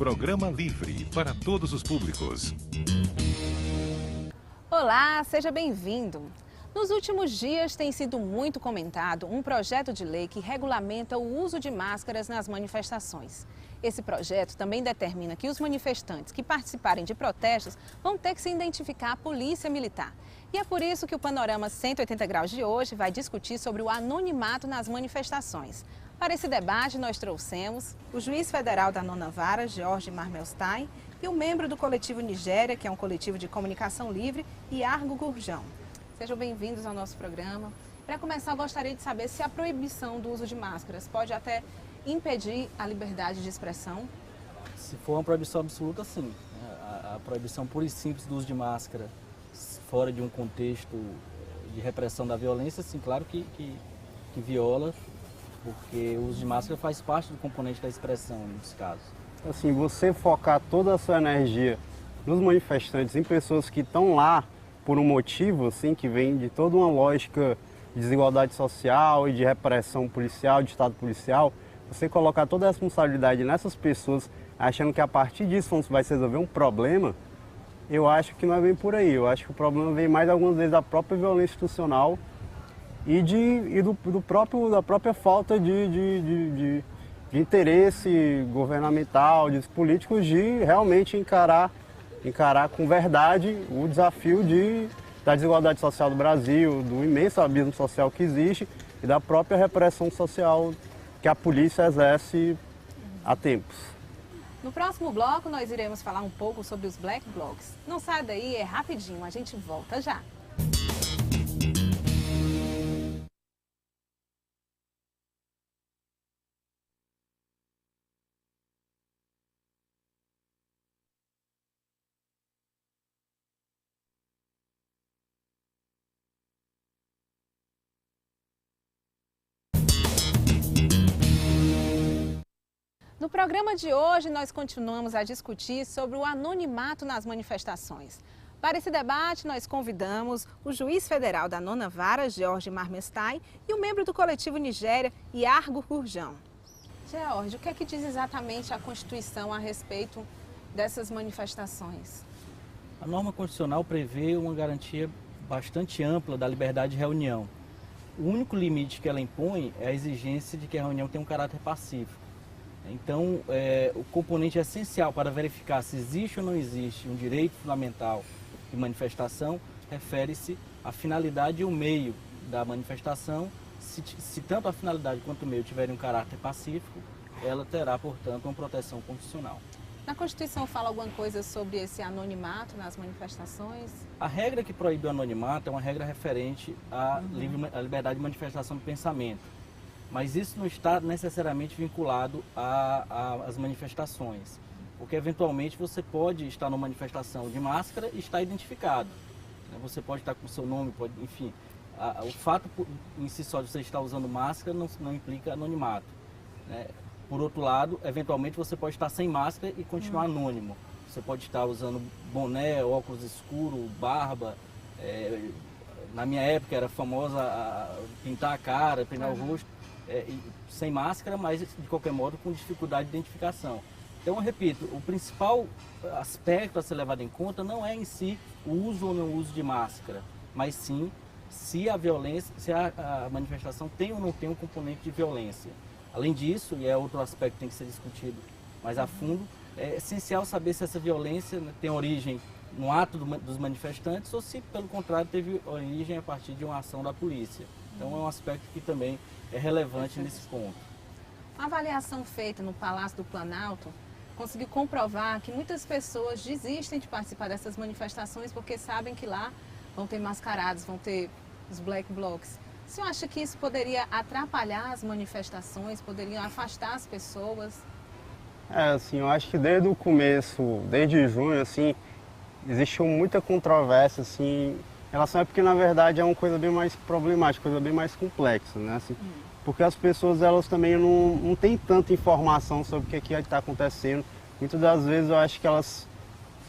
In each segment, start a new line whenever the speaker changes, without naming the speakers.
Programa livre para todos os públicos.
Olá, seja bem-vindo. Nos últimos dias tem sido muito comentado um projeto de lei que regulamenta o uso de máscaras nas manifestações. Esse projeto também determina que os manifestantes que participarem de protestos vão ter que se identificar à polícia militar. E é por isso que o Panorama 180 Graus de hoje vai discutir sobre o anonimato nas manifestações. Para esse debate, nós trouxemos o juiz federal da 9ª Vara, George Marmelstein, e o membro do coletivo Nigéria, que é um coletivo de comunicação livre, Yargo Gurjão. Sejam bem-vindos ao nosso programa. Para começar, eu gostaria de saber se a proibição do uso de máscaras pode até impedir a liberdade de expressão.
Se for uma proibição absoluta, sim. A proibição pura e simples do uso de máscara, fora de um contexto de repressão da violência, sim, claro que viola, porque o uso de máscara faz parte do componente da expressão, nesse caso.
Assim, você focar toda a sua energia nos manifestantes, em pessoas que estão lá por um motivo, assim, que vem de toda uma lógica de desigualdade social e de repressão policial, de estado policial, você colocar toda a responsabilidade nessas pessoas, achando que a partir disso vai se resolver um problema, eu acho que não é bem por aí. Eu acho que o problema vem mais algumas vezes da própria violência institucional da própria falta de interesse governamental, de políticos, de realmente encarar com verdade o desafio da desigualdade social do Brasil, do imenso abismo social que existe e da própria repressão social que a polícia exerce há tempos.
No próximo bloco, nós iremos falar um pouco sobre os Black Blocs. Não sai daí, é rapidinho, a gente volta já. No programa de hoje, nós continuamos a discutir sobre o anonimato nas manifestações. Para esse debate, nós convidamos o juiz federal da 9ª Vara, George Marmelstein, e o membro do coletivo Nigéria, Yargo Gurjão. George, o que é que diz exatamente a Constituição a respeito dessas manifestações?
A norma constitucional prevê uma garantia bastante ampla da liberdade de reunião. O único limite que ela impõe é a exigência de que a reunião tenha um caráter pacífico. Então, o componente essencial para verificar se existe ou não existe um direito fundamental de manifestação refere-se à finalidade e o meio da manifestação. Se tanto a finalidade quanto o meio tiverem um caráter pacífico, ela terá, portanto, uma proteção constitucional.
Na Constituição fala alguma coisa sobre esse anonimato nas manifestações?
A regra que proíbe o anonimato é uma regra referente à liberdade de manifestação do pensamento. Mas isso não está necessariamente vinculado às manifestações, porque eventualmente você pode estar numa manifestação de máscara e estar identificado. Você pode estar com o seu nome, enfim. O fato em si só de você estar usando máscara não implica anonimato. Por outro lado, eventualmente você pode estar sem máscara e continuar anônimo. Você pode estar usando boné, óculos escuros, barba. Na minha época era famosa pintar a cara, pintar o rosto. Sem máscara, mas de qualquer modo com dificuldade de identificação. Então, eu repito, o principal aspecto a ser levado em conta não é em si o uso ou não uso de máscara, mas sim se a violência, se a manifestação tem ou não tem um componente de violência. Além disso, e é outro aspecto que tem que ser discutido mais a fundo, é essencial saber se essa violência tem origem no ato dos manifestantes ou se, pelo contrário, teve origem a partir de uma ação da polícia. Então, é um aspecto que também é relevante nesse ponto.
A avaliação feita no Palácio do Planalto conseguiu comprovar que muitas pessoas desistem de participar dessas manifestações porque sabem que lá vão ter mascarados, vão ter os Black Blocs. O senhor acha que isso poderia atrapalhar as manifestações, poderia afastar as pessoas?
Assim, eu acho que desde o começo, desde junho, assim, existiu muita controvérsia, assim, em relação a porque, na verdade, é uma coisa bem mais problemática, coisa bem mais complexa, né? Assim, porque as pessoas, elas também não têm tanta informação sobre o que está acontecendo. Muitas das vezes eu acho que elas...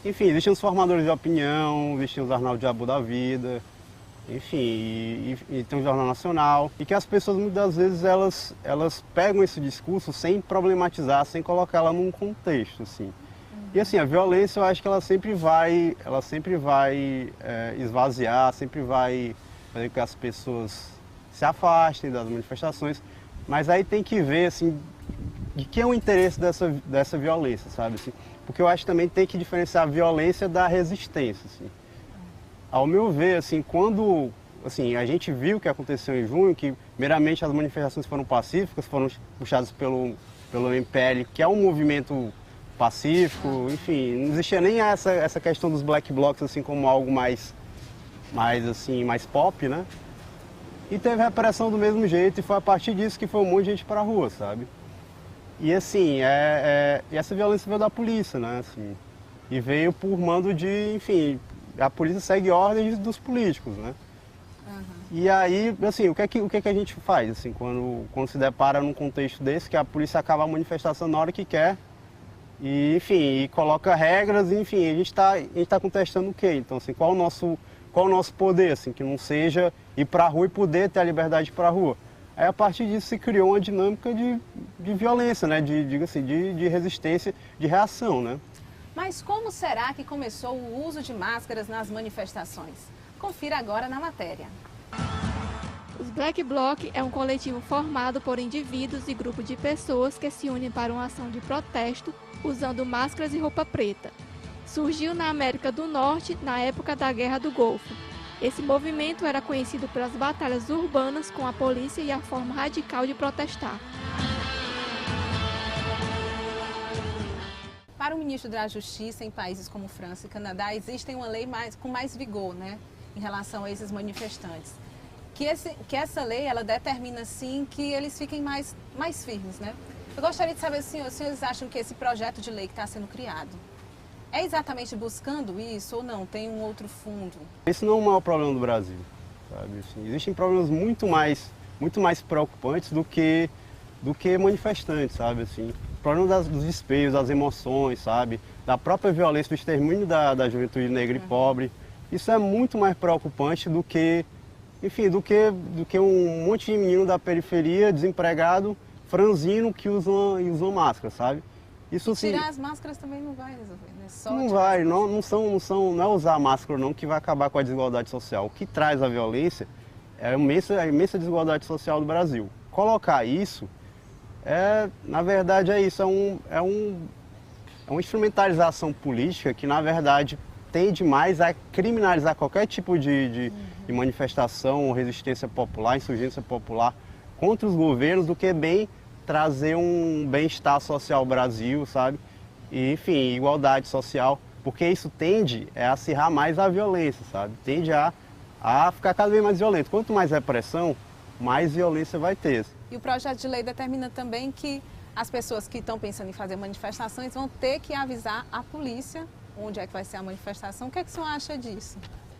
Enfim, existem os formadores de opinião, existem os Arnaldo Diabo da vida, enfim, e tem o Jornal Nacional. E que as pessoas, muitas das vezes, elas pegam esse discurso sem problematizar, sem colocá-la num contexto, assim. E assim, a violência eu acho que ela sempre vai esvaziar, sempre vai fazer com que as pessoas se afastem das manifestações, mas aí tem que ver assim, de que é o interesse dessa violência, sabe? Assim, porque eu acho que também tem que diferenciar a violência da resistência. Assim. Ao meu ver, assim, quando assim, a gente viu o que aconteceu em junho, que meramente as manifestações foram pacíficas, foram puxadas pelo MPL, que é um movimento pacífico, enfim, não existia nem essa questão dos black blocs assim como algo mais pop, né? E teve repressão do mesmo jeito e foi a partir disso que foi um monte de gente para a rua, sabe? E assim, e essa violência veio da polícia, né? Assim, e veio por mando de, enfim, a polícia segue ordens dos políticos, né? E aí, assim, o que é que a gente faz, assim, quando se depara num contexto desse, que a polícia acaba a manifestação na hora que quer, e, enfim, e coloca regras, enfim, a gente tá contestando o quê? Então, assim, qual o nosso poder, assim, que não seja ir pra rua e poder ter a liberdade de ir pra rua. Aí, a partir disso, se criou uma dinâmica de violência, né, de resistência, de reação, né.
Mas como será que começou o uso de máscaras nas manifestações? Confira agora na matéria.
Os Black Bloc é um coletivo formado por indivíduos e grupo de pessoas que se unem para uma ação de protesto usando máscaras e roupa preta. Surgiu na América do Norte na época da Guerra do Golfo. Esse movimento era conhecido pelas batalhas urbanas com a polícia e a forma radical de protestar.
Para o ministro da Justiça, em países como França e Canadá, existe uma lei com mais vigor, né, em relação a esses manifestantes. Que essa lei, ela determina, sim, que eles fiquem mais firmes, né? Eu gostaria de saber, assim, os senhores acham que esse projeto de lei que está sendo criado é exatamente buscando isso ou não? Tem um outro fundo?
Esse não é o maior problema do Brasil, sabe? Assim, existem problemas muito mais preocupantes do que manifestantes, sabe? Assim, o problema dos despejos, das emoções, sabe? Da própria violência, do extermínio da juventude negra e pobre. Isso é muito mais preocupante do que, enfim, do que um monte de menino da periferia, desempregado, franzino, que usam máscara, sabe? Isso, assim,
tirar as máscaras também não vai resolver, né? Só
não vai, não é usar máscara não que vai acabar com a desigualdade social. O que traz a violência é a imensa desigualdade social do Brasil. Colocar isso, na verdade é isso, é uma instrumentalização política que, na verdade, tende mais a criminalizar qualquer tipo de manifestação, resistência popular, insurgência popular contra os governos, do que bem trazer um bem-estar social ao Brasil, sabe? E, enfim, igualdade social, porque isso tende a acirrar mais a violência, sabe? Tende a ficar cada vez mais violento. Quanto mais repressão, mais violência vai ter.
E o projeto de lei determina também que as pessoas que estão pensando em fazer manifestações vão ter que avisar a polícia onde é que vai ser a manifestação. O que é que o senhor acha disso?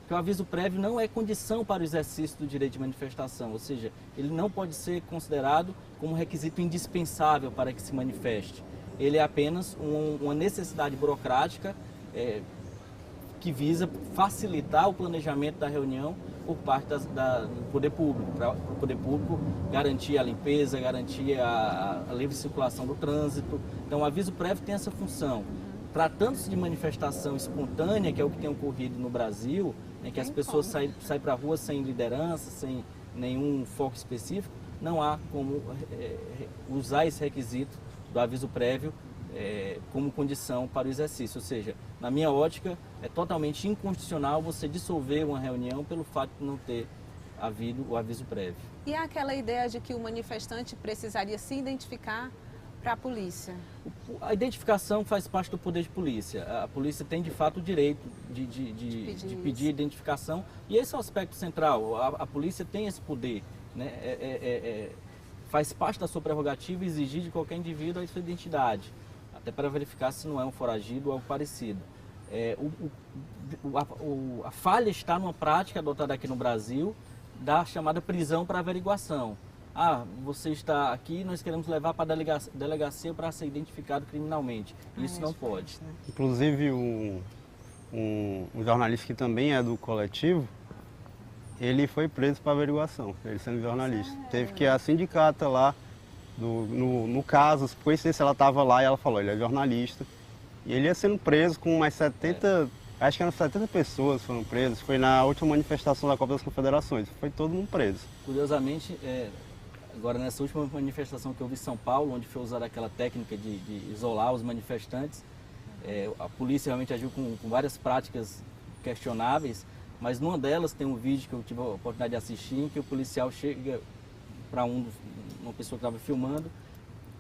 Que o aviso prévio não é condição para o exercício do direito de manifestação, ou seja, ele não pode ser considerado como requisito indispensável para que se manifeste. Ele é apenas uma necessidade burocrática que visa facilitar o planejamento da reunião por parte do poder público, para o poder público garantir a limpeza, garantir a livre circulação do trânsito. Então, o aviso prévio tem essa função. Tratando-se de manifestação espontânea, que é o que tem ocorrido no Brasil, né, que as pessoas saem para a rua sem liderança, sem nenhum foco específico, não há como usar esse requisito do aviso prévio como condição para o exercício. Ou seja, na minha ótica, é totalmente inconstitucional você dissolver uma reunião pelo fato de não ter havido o aviso prévio.
E há aquela ideia de que o manifestante precisaria se identificar para a polícia?
A identificação faz parte do poder de polícia. A polícia tem, de fato, o direito de pedir identificação. E esse é o aspecto central. A polícia tem esse poder, né? Faz parte da sua prerrogativa exigir de qualquer indivíduo a sua identidade, até para verificar se não é um foragido ou algo parecido. A falha está numa prática adotada aqui no Brasil da chamada prisão para averiguação. Você está aqui, nós queremos levar para a delegacia para ser identificado criminalmente. Isso não pode.
Inclusive, um jornalista que também é do coletivo, ele foi preso para averiguação, ele sendo jornalista. Teve que a sindicata lá, no caso, por coincidência ela estava lá e ela falou, ele é jornalista. E ele ia sendo preso com mais 70, acho que eram 70 pessoas foram presas. Foi na última manifestação da Copa das Confederações, foi todo mundo preso.
Curiosamente, agora nessa última manifestação que houve em São Paulo, onde foi usada aquela técnica de isolar os manifestantes, a polícia realmente agiu com várias práticas questionáveis, mas numa delas tem um vídeo que eu tive a oportunidade de assistir, em que o policial chega para uma pessoa que estava filmando: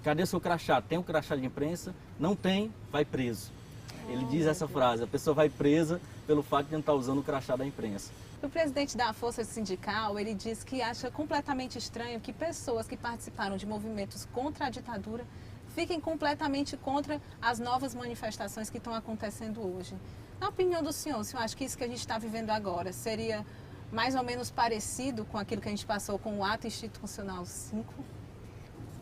cadê seu crachá? Tem um crachá de imprensa? Não tem, vai preso. Ele diz essa frase: a pessoa vai presa pelo fato de não estar usando o crachá da imprensa.
O presidente da Força Sindical, ele diz que acha completamente estranho que pessoas que participaram de movimentos contra a ditadura fiquem completamente contra as novas manifestações que estão acontecendo hoje. Na opinião do senhor acha que isso que a gente está vivendo agora seria mais ou menos parecido com aquilo que a gente passou com o Ato Institucional 5?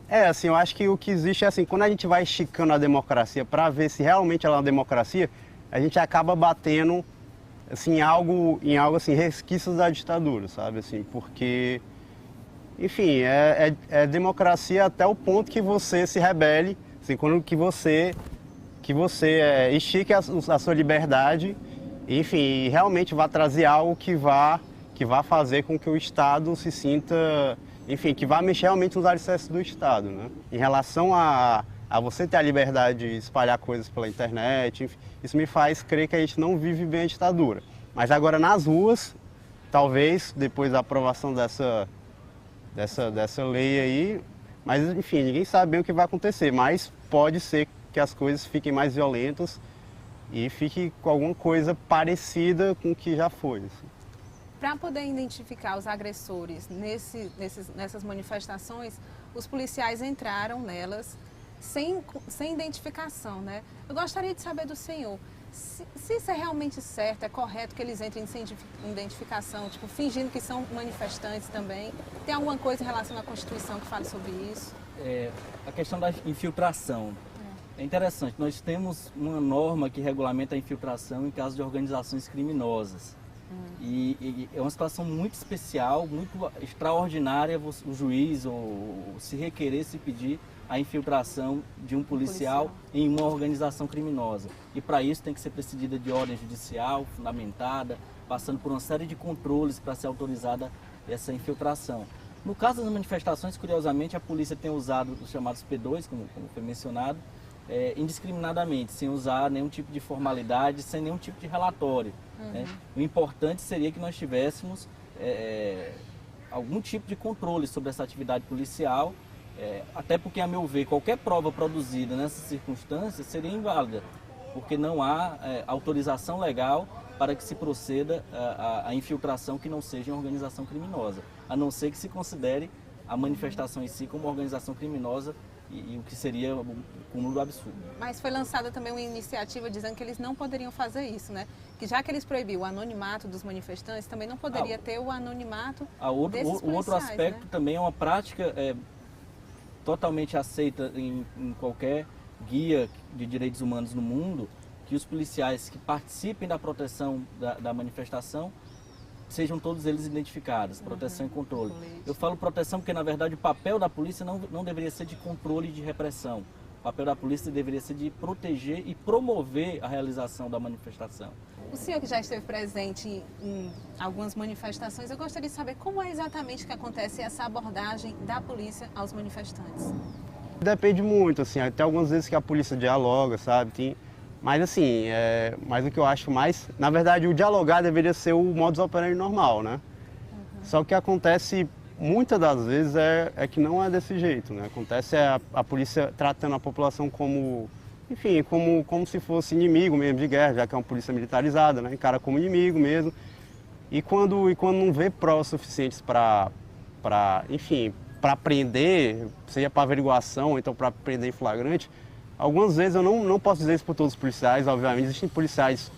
Assim, eu acho que o que existe é assim, quando a gente vai esticando a democracia para ver se realmente ela é uma democracia, a gente acaba batendo assim, em algo assim, resquícios da ditadura, sabe? Assim, porque, enfim, é democracia até o ponto que você se rebele, assim, quando que você estique a sua liberdade, enfim, e realmente vai trazer algo que vá fazer com que o Estado se sinta, enfim, que vai mexer realmente nos alicerces do Estado, né? Em relação a você ter a liberdade de espalhar coisas pela internet, enfim, isso me faz crer que a gente não vive bem a ditadura. Mas agora nas ruas, talvez, depois da aprovação dessa lei aí, mas enfim, ninguém sabe bem o que vai acontecer, mas pode ser que as coisas fiquem mais violentas e fique com alguma coisa parecida com o que já foi. Assim.
Para poder identificar os agressores nessas manifestações, os policiais entraram nelas sem identificação, né? Eu gostaria de saber do senhor, se isso é realmente certo, é correto que eles entrem sem identificação, tipo, fingindo que são manifestantes também? Tem alguma coisa em relação à Constituição que fale sobre isso?
A questão da infiltração. É interessante, nós temos uma norma que regulamenta a infiltração em caso de organizações criminosas. E é uma situação muito especial, muito extraordinária o juiz ou se requerer, se pedir a infiltração de um policial em uma organização criminosa. E para isso tem que ser precedida de ordem judicial, fundamentada, passando por uma série de controles para ser autorizada essa infiltração. No caso das manifestações, curiosamente, a polícia tem usado os chamados P2, como foi mencionado, indiscriminadamente, sem usar nenhum tipo de formalidade, sem nenhum tipo de relatório. Né? O importante seria que nós tivéssemos algum tipo de controle sobre essa atividade policial, até porque, a meu ver, qualquer prova produzida nessas circunstâncias seria inválida, porque não há autorização legal para que se proceda a infiltração que não seja em organização criminosa, a não ser que se considere a manifestação em si como uma organização criminosa e o que seria o cúmulo do absurdo. Mas
foi lançada também uma iniciativa dizendo que eles não poderiam fazer isso, né? Que já que eles proibiram o anonimato dos manifestantes, também não poderia ter o anonimato desses policiais,
o outro aspecto, né? Também é uma prática totalmente aceita em qualquer guia de direitos humanos no mundo, que os policiais que participem da proteção da manifestação sejam todos eles identificados, proteção e controle. Eu falo proteção porque, na verdade, o papel da polícia não deveria ser de controle e de repressão. O papel da polícia deveria ser de proteger e promover a realização da manifestação.
O senhor que já esteve presente em algumas manifestações, eu gostaria de saber como é exatamente que acontece essa abordagem da polícia aos manifestantes.
Depende muito, assim, até algumas vezes que a polícia dialoga, sabe? Mas assim, mas o que eu acho mais, na verdade, o dialogar deveria ser o modus operandi normal, né? Só que o que acontece muitas das vezes é que não é desse jeito, né? Acontece a polícia tratando a população como, enfim, como se fosse inimigo mesmo de guerra, já que é uma polícia militarizada, né? Encara como inimigo mesmo. E quando não vê provas suficientes para prender, seja para averiguação ou então para prender em flagrante, algumas vezes, eu não posso dizer isso por todos os policiais, obviamente, existem policiais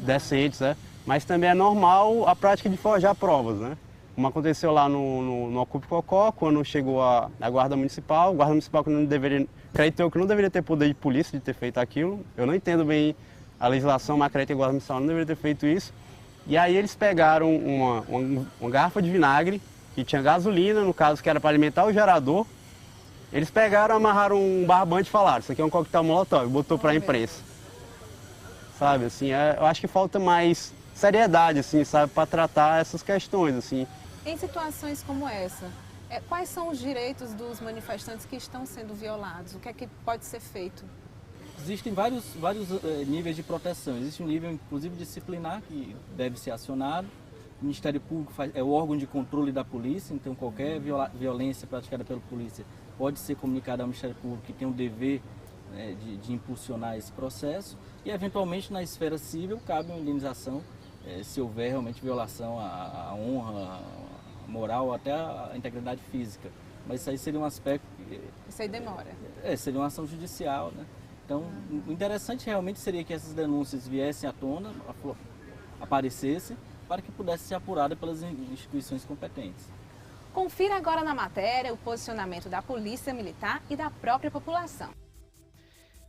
decentes, né? Mas também é normal a prática de forjar provas, né? Como aconteceu lá no Ocupe Cocó, quando chegou a Guarda Municipal, que não deveria, acredito eu que não deveria ter poder de polícia de ter feito aquilo. Eu não entendo bem a legislação, mas acredito que a Guarda Municipal não deveria ter feito isso. E aí eles pegaram uma garrafa de vinagre, que tinha gasolina, no caso que era para alimentar o gerador, Eles pegaram, amarraram um barbante e falaram, isso aqui é um coquetel molotov, e botou para a imprensa. Sabe, assim, eu acho que falta mais seriedade, assim, sabe, para tratar essas questões, assim.
Em situações como essa, quais são os direitos dos manifestantes que estão sendo violados? O que é que pode ser feito?
Existem vários níveis de proteção. Existe um nível, inclusive, disciplinar que deve ser acionado. O Ministério Público é o órgão de controle da polícia, então qualquer violência praticada pela polícia pode ser comunicada ao Ministério Público, que tem o dever de impulsionar esse processo. E, eventualmente, na esfera civil, cabe uma indenização se houver realmente violação à honra, à moral, até à integridade física. Mas isso aí seria um aspecto...
Isso aí demora.
Seria uma ação judicial, né? Então, o interessante realmente seria que essas denúncias viessem à tona, aparecessem, para que pudesse ser apurada pelas instituições competentes.
Confira agora na matéria o posicionamento da Polícia Militar e da própria população.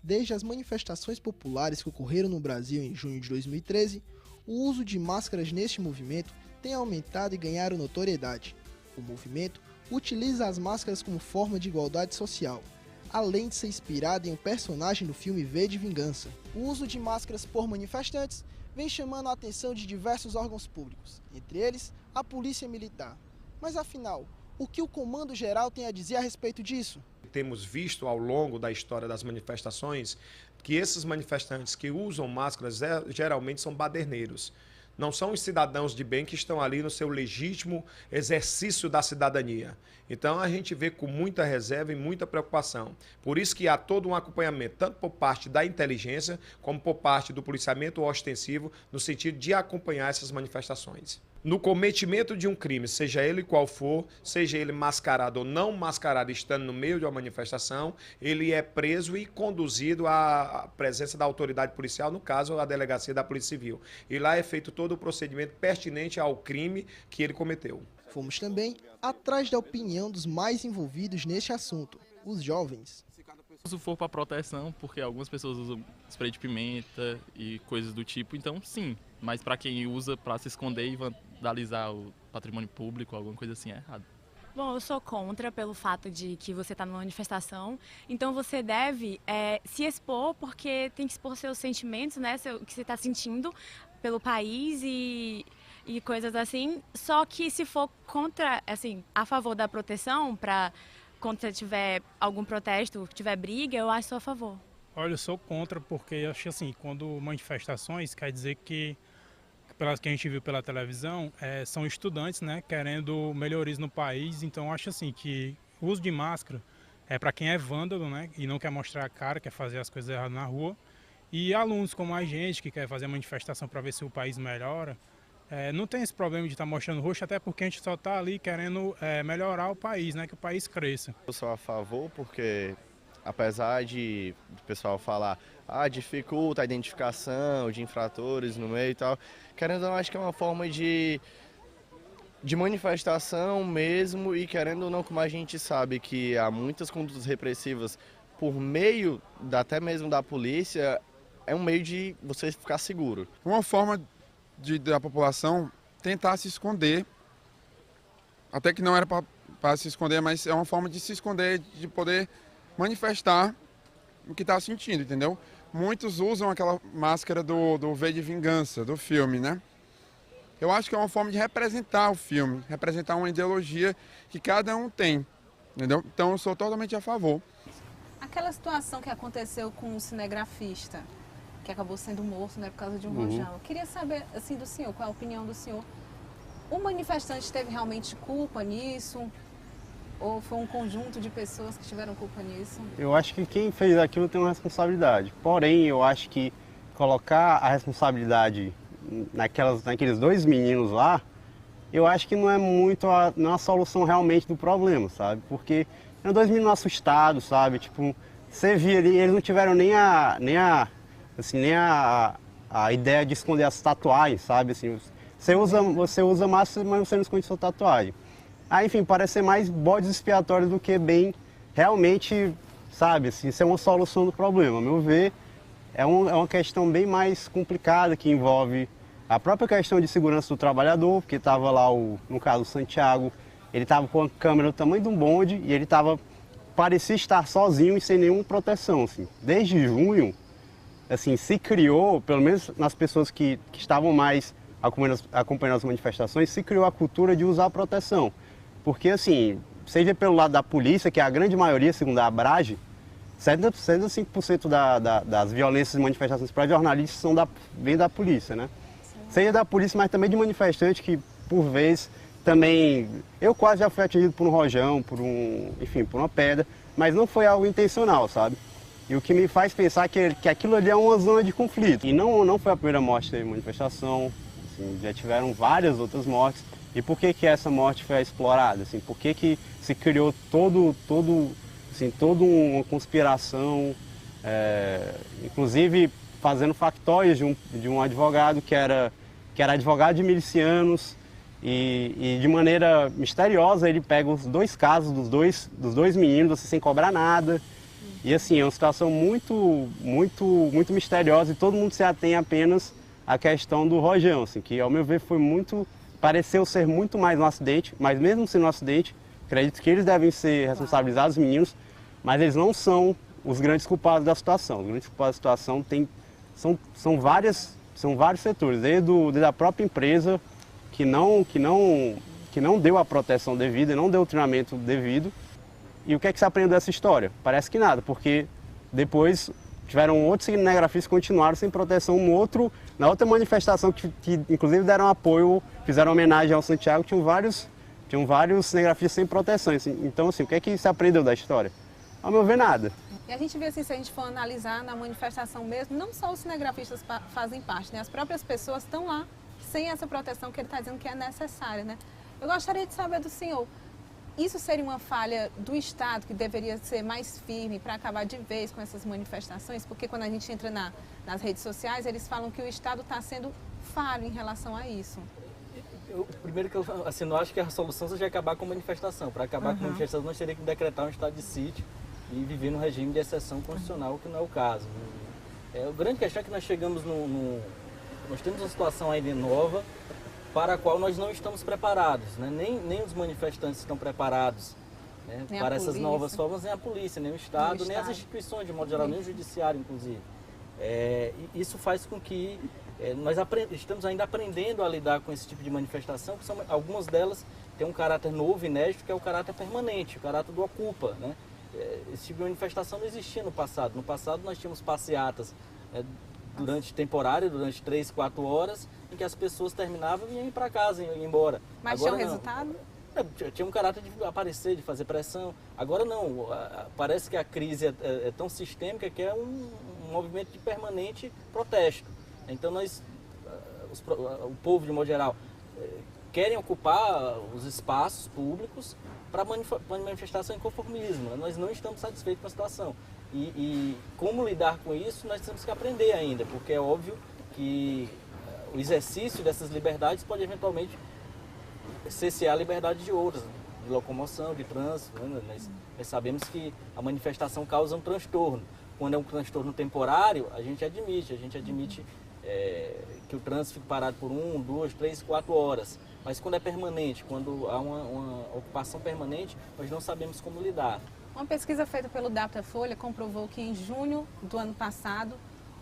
Desde as manifestações populares que ocorreram no Brasil em junho de 2013, o uso de máscaras neste movimento tem aumentado e ganhado notoriedade. O movimento utiliza as máscaras como forma de igualdade social, além de ser inspirado em um personagem do filme V de Vingança. O uso de máscaras por manifestantes vem chamando a atenção de diversos órgãos públicos, entre eles a Polícia Militar. Mas afinal, o que o Comando Geral tem a dizer a respeito disso?
Temos visto ao longo da história das manifestações que esses manifestantes que usam máscaras geralmente são baderneiros. Não são os cidadãos de bem que estão ali no seu legítimo exercício da cidadania. Então a gente vê com muita reserva e muita preocupação. Por isso que há todo um acompanhamento, tanto por parte da inteligência, como por parte do policiamento ostensivo, no sentido de acompanhar essas manifestações. No cometimento de um crime, seja ele qual for, seja ele mascarado ou não mascarado, estando no meio de uma manifestação, ele é preso e conduzido à presença da autoridade policial, no caso, a delegacia da Polícia Civil. E lá é feito todo o procedimento pertinente ao crime que ele cometeu.
Fomos também atrás da opinião dos mais envolvidos neste assunto, os jovens.
Se for para proteção, porque algumas pessoas usam spray de pimenta e coisas do tipo, então sim. Mas para quem usa para se esconder e vandalizar o patrimônio público, alguma coisa assim, é errado.
Bom, eu sou contra pelo fato de que você está numa manifestação, então você deve se expor, porque tem que expor seus sentimentos, né, o que você está sentindo pelo país e coisas assim. Só que se for contra, assim, a favor da proteção, quando tiver algum protesto, tiver briga, eu acho que sou a favor.
Olha, eu sou contra, porque eu acho assim, quando manifestações, quer dizer que, pelas que a gente viu pela televisão, são estudantes, né, querendo melhorias no país. Então eu acho assim que o uso de máscara é para quem é vândalo, né, e não quer mostrar a cara, quer fazer as coisas erradas na rua. E alunos como a gente, que quer fazer manifestação para ver se o país melhora, não tem esse problema de estar mostrando o rosto, até porque a gente só está ali querendo melhorar o país, né, que o país cresça.
Eu sou a favor porque, apesar de o pessoal falar, dificulta a identificação de infratores no meio e tal, querendo ou não, acho que é uma forma de manifestação mesmo, e querendo ou não, como a gente sabe que há muitas condutas repressivas por meio até mesmo da polícia, é um meio de você ficar seguro.
Uma forma da população tentar se esconder, até que não era para se esconder, mas é uma forma de se esconder, de poder manifestar o que está sentindo, entendeu? Muitos usam aquela máscara do V de Vingança, do filme, né? Eu acho que é uma forma de representar o filme, representar uma ideologia que cada um tem, entendeu? Então eu sou totalmente a favor.
Aquela situação que aconteceu com o cinegrafista, que acabou sendo morto, né, por causa de um rojão. Eu queria saber, assim, do senhor, qual é a opinião do senhor. O manifestante teve realmente culpa nisso? Ou foi um conjunto de pessoas que tiveram culpa nisso?
Eu acho que quem fez aquilo tem uma responsabilidade. Porém, eu acho que colocar a responsabilidade naqueles dois meninos lá, eu acho que não é muito não é a solução realmente do problema, sabe? Porque eram dois meninos assustados, sabe? Tipo, você via ali, eles não tiveram nem a ideia de esconder as tatuagens, sabe? Assim, você usa máscara, mas você não esconde sua tatuagem. Aí, enfim, parece ser mais bodes expiatórios do que bem realmente, sabe? Assim, isso é uma solução do problema. A meu ver, é uma questão bem mais complicada, que envolve a própria questão de segurança do trabalhador, porque estava lá, no caso, o Santiago, ele estava com a câmera do tamanho de um bonde e ele estava parecia estar sozinho e sem nenhuma proteção. Assim. Desde junho, assim, se criou, pelo menos nas pessoas que estavam mais acompanhando as manifestações, se criou a cultura de usar proteção. Porque, assim, seja pelo lado da polícia, que é a grande maioria, segundo a Abrage, 75% das violências e manifestações para jornalistas vem da polícia, né? Seja da polícia, mas também de manifestante que, por vez, também... Eu quase já fui atingido por um rojão, por uma pedra, mas não foi algo intencional, sabe? E o que me faz pensar que aquilo ali é uma zona de conflito. E não foi a primeira morte da manifestação, assim, já tiveram várias outras mortes. E por que essa morte foi explorada? Assim, por que se criou toda uma conspiração, inclusive fazendo factóias de um advogado que era advogado de milicianos e de maneira misteriosa ele pega os 2 casos dos dois meninos assim, sem cobrar nada. E assim, é uma situação muito misteriosa e todo mundo se atém apenas à questão do rojão, assim, que ao meu ver pareceu ser muito mais um acidente, mas mesmo sendo um acidente, acredito que eles devem ser responsabilizados, os meninos, mas eles não são os grandes culpados da situação. Os grandes culpados da situação são vários setores, desde a própria empresa que não deu a proteção devida, não deu o treinamento devido. E o que é que se aprendeu dessa história? Parece que nada, porque depois tiveram outros cinegrafistas que continuaram sem proteção na outra manifestação que inclusive deram apoio, fizeram homenagem ao Santiago, tinham vários cinegrafistas sem proteção. Então, assim, o que é que se aprendeu da história? Ao meu ver, nada.
E a gente vê assim, se a gente for analisar na manifestação mesmo, não só os cinegrafistas fazem parte, né? As próprias pessoas estão lá sem essa proteção que ele está dizendo que é necessária, né? Eu gostaria de saber do senhor, isso seria uma falha do Estado que deveria ser mais firme para acabar de vez com essas manifestações? Porque quando a gente entra nas redes sociais, eles falam que o Estado está sendo falho em relação a isso.
Primeiro que eu não acho que a solução seja acabar com a manifestação. Para acabar com a manifestação, nós teríamos que decretar um estado de sítio e viver num regime de exceção constitucional, que não é o caso. A grande questão é que nós chegamos nós temos uma situação ainda nova para a qual nós não estamos preparados, né? Nem os manifestantes estão preparados, né? Para essas novas formas, nem a polícia, nem o Estado, nem as instituições de modo geral, nem o judiciário, inclusive. Isso faz com que nós estamos ainda aprendendo a lidar com esse tipo de manifestação, que algumas delas têm um caráter novo, inédito, que é o caráter permanente, o caráter do ocupa, né? Esse tipo de manifestação não existia no passado. No passado nós tínhamos passeatas durante 3, 4 horas, em que as pessoas terminavam e iam para casa, iam embora.
Mas tinha um resultado?
Tinha um caráter de aparecer, de fazer pressão. Agora não, parece que a crise é tão sistêmica que é um movimento de permanente protesto. Então o povo de modo geral querem ocupar os espaços públicos para manifestação em conformismo. Nós não estamos satisfeitos com a situação. E como lidar com isso, nós temos que aprender ainda, porque é óbvio que o exercício dessas liberdades pode eventualmente cessear a liberdade de outras, né? De locomoção, de trânsito. Né? Nós sabemos que a manifestação causa um transtorno. Quando é um transtorno temporário, a gente admite que o trânsito fique parado por 1, 2, 3, 4 horas. Mas quando é permanente, quando há uma ocupação permanente, nós não sabemos como lidar.
Uma pesquisa feita pelo Datafolha comprovou que em junho do ano passado,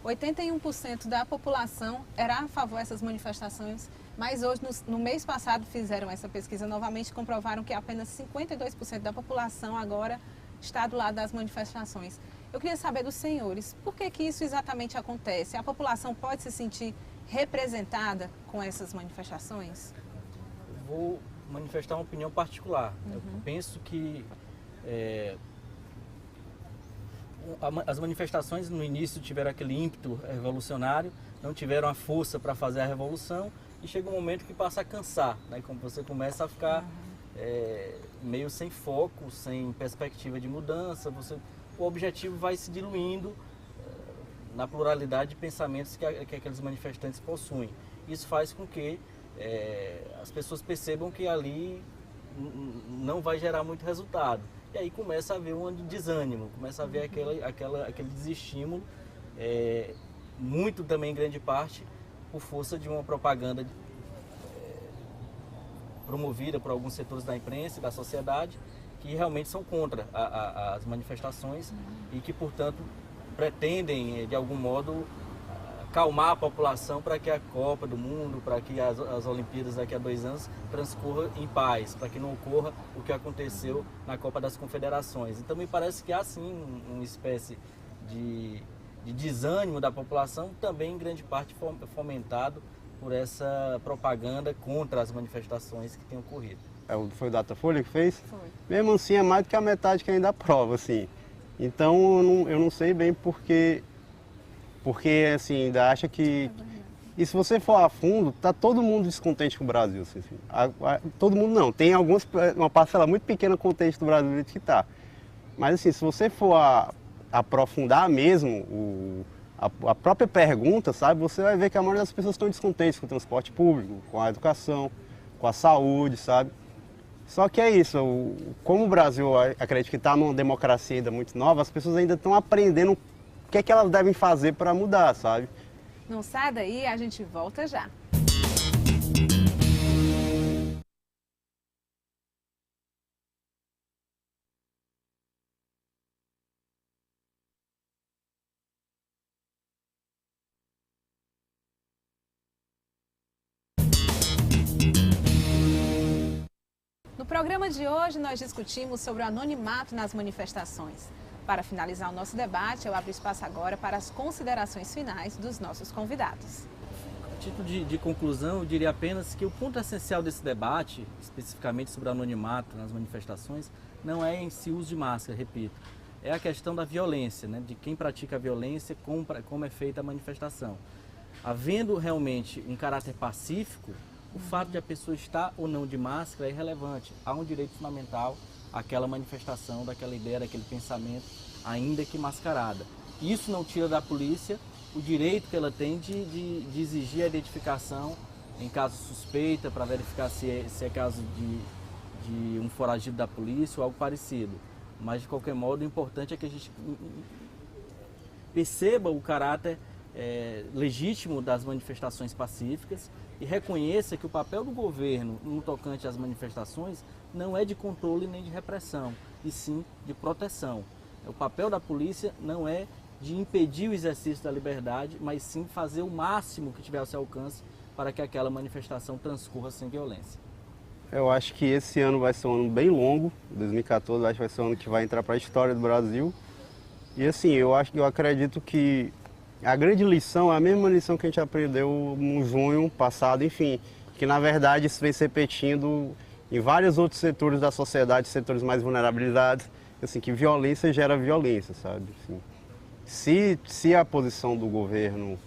81% da população era a favor dessas manifestações, mas hoje, no mês passado, fizeram essa pesquisa novamente e comprovaram que apenas 52% da população agora está do lado das manifestações. Eu queria saber dos senhores, por que isso exatamente acontece? A população pode se sentir representada com essas manifestações?
Eu vou manifestar uma opinião particular. Eu penso que as manifestações no início tiveram aquele ímpeto revolucionário, não tiveram a força para fazer a revolução e chega um momento que passa a cansar, né? Como você começa a ficar meio sem foco, sem perspectiva de mudança, o objetivo vai se diluindo na pluralidade de pensamentos que aqueles manifestantes possuem. Isso faz com que as pessoas percebam que ali não vai gerar muito resultado. E aí começa a haver um desânimo, começa a haver aquele desestímulo, muito também em grande parte por força de uma propaganda promovida por alguns setores da imprensa e da sociedade, que realmente são contra as manifestações e que, portanto, pretendem, de algum modo, calmar a população para que a Copa do Mundo, para que as Olimpíadas daqui a 2 anos transcorram em paz, para que não ocorra o que aconteceu na Copa das Confederações. Então, me parece que há, sim, uma espécie de desânimo da população, também em grande parte fomentado por essa propaganda contra as manifestações que têm ocorrido.
Foi o Datafolha que fez?
Foi.
Mesmo assim, é mais do que a metade que ainda aprova, assim. Então, eu não sei bem porque assim, ainda acha que... E se você for a fundo, tá todo mundo descontente com o Brasil. Assim. Todo mundo não, tem uma parcela muito pequena contente do Brasil que tá. Mas assim, se você for aprofundar mesmo a própria pergunta, sabe, você vai ver que a maioria das pessoas estão descontentes com o transporte público, com a educação, com a saúde, sabe? Só que é isso, como o Brasil acredita que está numa democracia ainda muito nova, as pessoas ainda estão aprendendo o que é que elas devem fazer para mudar, sabe?
Não sai daí, a gente volta já. No programa de hoje, nós discutimos sobre o anonimato nas manifestações. Para finalizar o nosso debate, eu abro espaço agora para as considerações finais dos nossos convidados.
A título de conclusão, eu diria apenas que o ponto essencial desse debate, especificamente sobre o anonimato nas manifestações, não é em si o uso de máscara, repito. É a questão da violência, né? De quem pratica a violência, como é feita a manifestação. Havendo realmente um caráter pacífico, o fato de a pessoa estar ou não de máscara é irrelevante. Há um direito fundamental àquela manifestação, daquela ideia, daquele pensamento, ainda que mascarada. Isso não tira da polícia o direito que ela tem de exigir a identificação em caso suspeita, para verificar se é caso de um foragido da polícia ou algo parecido. Mas, de qualquer modo, o importante é que a gente perceba o caráter legítimo das manifestações pacíficas e reconheça que o papel do governo no tocante às manifestações não é de controle nem de repressão, e sim de proteção. O papel da polícia não é de impedir o exercício da liberdade, mas sim fazer o máximo que tiver ao seu alcance para que aquela manifestação transcorra sem violência.
Eu acho que esse ano vai ser um ano bem longo, 2014 acho que vai ser um ano que vai entrar para a história do Brasil. E assim, eu acredito que a grande lição é a mesma lição que a gente aprendeu no junho passado, enfim, que na verdade isso vem se repetindo em vários outros setores da sociedade, setores mais vulnerabilizados, assim, que violência gera violência, sabe? Assim, se a posição do governo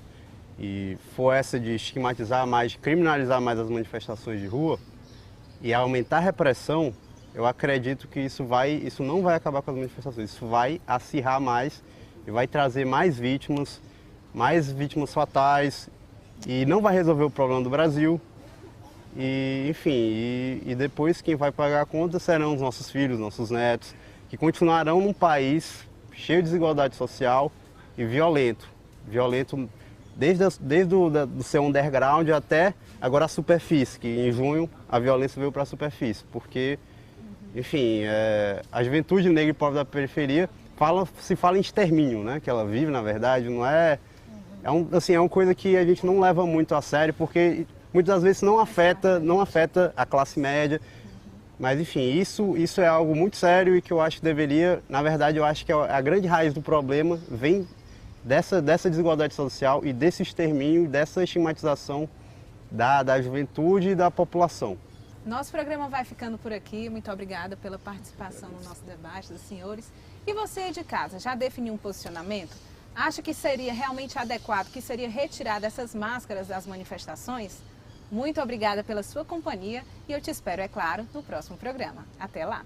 for essa de estigmatizar mais, de criminalizar mais as manifestações de rua e aumentar a repressão, eu acredito que isso não vai acabar com as manifestações, isso vai acirrar mais e vai trazer mais vítimas fatais e não vai resolver o problema do Brasil. E, enfim, e depois quem vai pagar a conta serão os nossos filhos, nossos netos, que continuarão num país cheio de desigualdade social e violento desde o seu underground até agora a superfície, que em junho a violência veio para a superfície, porque, enfim, a juventude negra e pobre da periferia se fala em extermínio, né, que ela vive, na verdade, não é uma coisa que a gente não leva muito a sério, porque muitas das vezes não afeta a classe média, mas enfim, isso é algo muito sério e que eu acho que deveria, na verdade eu acho que a grande raiz do problema vem dessa desigualdade social e desse extermínio, dessa estigmatização da juventude e da população.
Nosso programa vai ficando por aqui, muito obrigada pela participação no nosso debate dos senhores. E você de casa, já definiu um posicionamento? Acha que seria realmente adequado, que seria retirar essas máscaras das manifestações? Muito obrigada pela sua companhia e eu te espero, é claro, no próximo programa. Até lá!